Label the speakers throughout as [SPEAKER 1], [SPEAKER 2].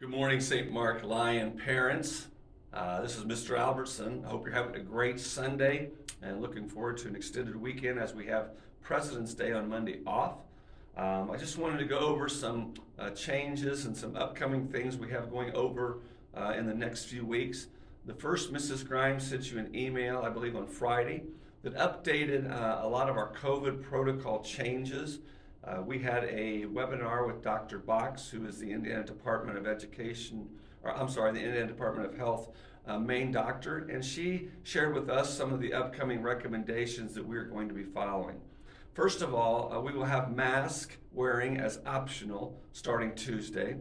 [SPEAKER 1] Good morning, St. Mark Lion parents. This is Mr. Albertson. I hope you're having a great Sunday and looking forward to an extended weekend as we have President's Day on Monday off. I just wanted to go over some changes and some upcoming things we have going over in the next few weeks. The first, Mrs. Grimes sent you an email, I believe on Friday, that updated a lot of our COVID protocol changes. We had a webinar with Dr. Box, who is the Indiana Department of Education, the Indiana Department of Health main doctor, and she shared with us some of the upcoming recommendations that we're going to be following. First of all, we will have mask wearing as optional starting Tuesday.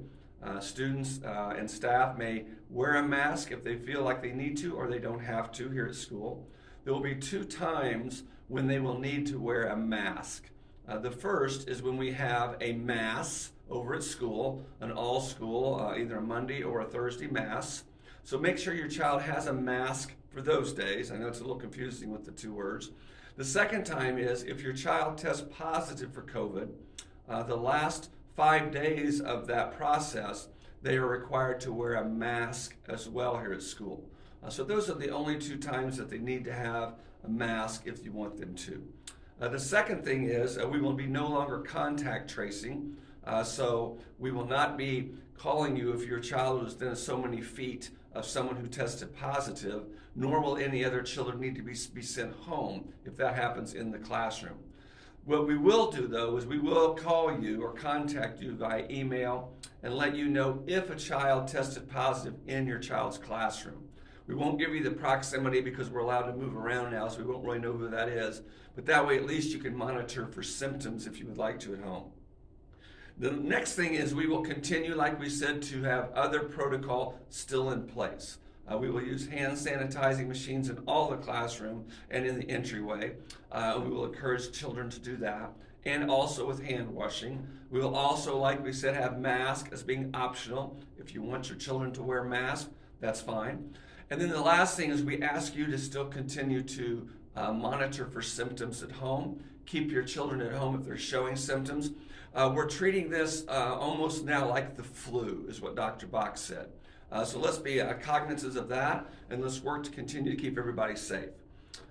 [SPEAKER 1] Students and staff may wear a mask if they feel like they need to or they don't have to here at school. There will be 2 times when they will need to wear a mask. The first is when we have a mass over at school, an all-school, either a Monday or a Thursday mass. So make sure your child has a mask for those days. I know it's a little confusing with the 2 words. The second time is if your child tests positive for COVID, the last 5 days of that process, they are required to wear a mask as well here at school. So those are the only 2 times that they need to have a mask if you want them to. The second thing is we will be no longer contact tracing, so we will not be calling you if your child is within so many feet of someone who tested positive, nor will any other children need to be sent home if that happens in the classroom. What we will do, though, is we will call you or contact you via email and let you know if a child tested positive in your child's classroom. We won't give you the proximity because we're allowed to move around now, so we won't really know who that is. But that way, at least you can monitor for symptoms if you would like to at home. The next thing is we will continue, like we said, to have other protocol still in place. We will use hand sanitizing machines in all the classroom and in the entryway. We will encourage children to do that. And also with hand washing. We will also, like we said, have masks as being optional. If you want your children to wear masks, that's fine. And then the last thing is we ask you to still continue to monitor for symptoms at home. Keep your children at home if they're showing symptoms. We're treating this almost now like the flu, is what Dr. Box said. So let's be cognizant of that, and let's work to continue to keep everybody safe.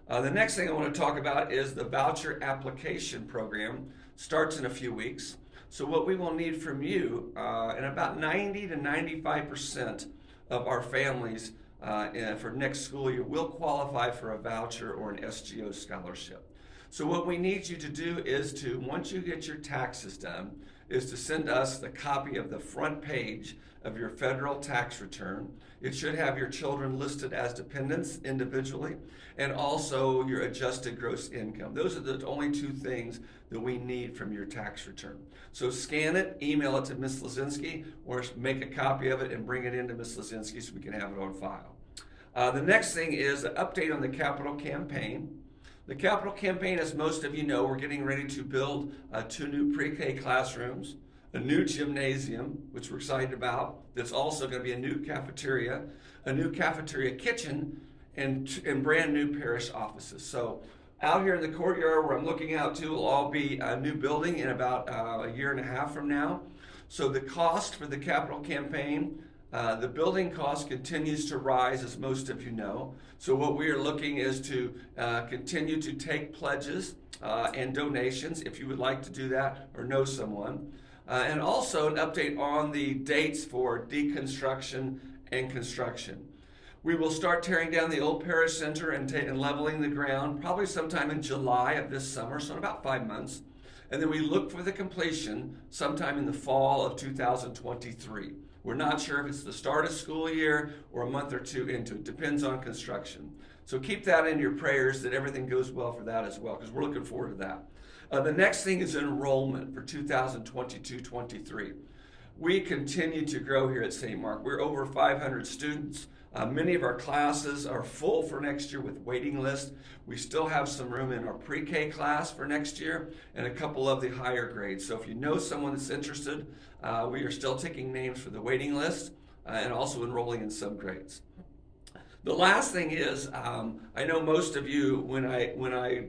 [SPEAKER 1] The next thing I want to talk about is the voucher application program. Starts in a few weeks. So what we will need from you, and about 90 to 95% of our families for next school year will qualify for a voucher or an SGO scholarship. So what we need you to do is to, once you get your taxes done, is to send us the copy of the front page of your federal tax return. It should have your children listed as dependents individually and also your adjusted gross income. Those are the only 2 things that we need from your tax return. So scan it, email it to Ms. Lazinski, or make a copy of it and bring it into Ms. Lazinski so we can have it on file. The next thing is an update on the capital campaign. The capital campaign, as most of you know, we're getting ready to build 2 new pre-K classrooms, a new gymnasium, which we're excited about. That's also going to be a new cafeteria kitchen, and brand new parish offices. So out here in the courtyard where I'm looking out to will all be a new building in about a year and a half from now. So the cost for the capital campaign, the building cost continues to rise, as most of you know. So what we are looking is to continue to take pledges and donations if you would like to do that or know someone. And also an update on the dates for deconstruction and construction. We will start tearing down the old parish center and leveling the ground probably sometime in July of this summer, so in about 5 months. And then we look for the completion sometime in the fall of 2023. We're not sure if it's the start of school year or a month or 2 into it. Depends on construction. So keep that in your prayers that everything goes well for that as well, because we're looking forward to that. The next thing is enrollment for 2022-23. We continue to grow here at St. Mark. We're over 500 students. Many of our classes are full for next year with waiting lists. We still have some room in our pre-K class for next year and a couple of the higher grades. So if you know someone that's interested, we are still taking names for the waiting list and also enrolling in some grades. The last thing is, I know most of you, when I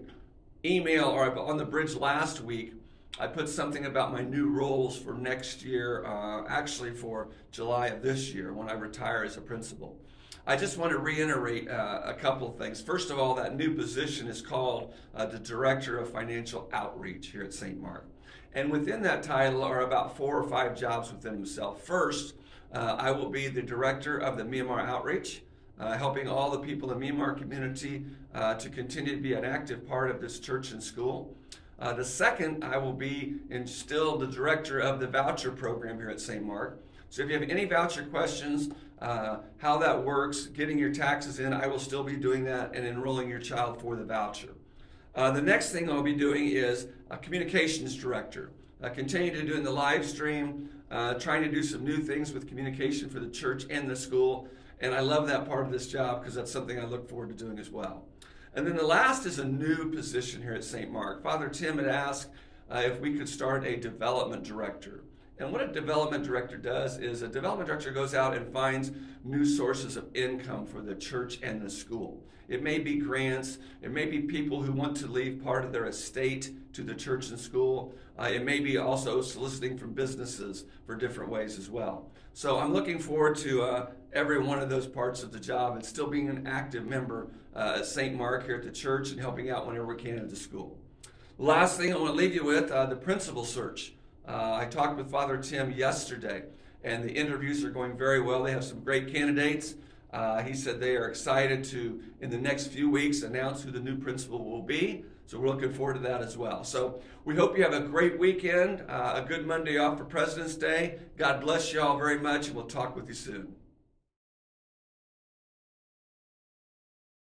[SPEAKER 1] email or on the bridge last week, I put something about my new roles for next year, actually for July of this year when I retire as a principal. I just want to reiterate a couple of things. First of all, that new position is called the Director of Financial Outreach here at St. Mark. And within that title are about 4 or 5 jobs within himself. First, I will be the Director of the Myanmar Outreach, helping all the people in the Myanmar community to continue to be an active part of this church and school. The second, I will be still the Director of the Voucher Program here at St. Mark. So if you have any voucher questions, how that works, getting your taxes in, I will still be doing that and enrolling your child for the voucher. The next thing I'll be doing is a communications director. Continue to doing the live stream, trying to do some new things with communication for the church and the school. And I love that part of this job because that's something I look forward to doing as well. And then the last is a new position here at St. Mark. Father Tim had asked if we could start a development director. And what a development director does is a development director goes out and finds new sources of income for the church and the school. It may be grants. It may be people who want to leave part of their estate to the church and school. It may be also soliciting from businesses for different ways as well. So I'm looking forward to every one of those parts of the job and still being an active member at St. Mark here at the church and helping out whenever we can at the school. Last thing I want to leave you with, the principal search. I talked with Father Tim yesterday, and the interviews are going very well. They have some great candidates. He said they are excited to, in the next few weeks, announce who the new principal will be. So we're looking forward to that as well. So we hope you have a great weekend, a good Monday off for President's Day. God bless you all very much, and we'll talk with you soon.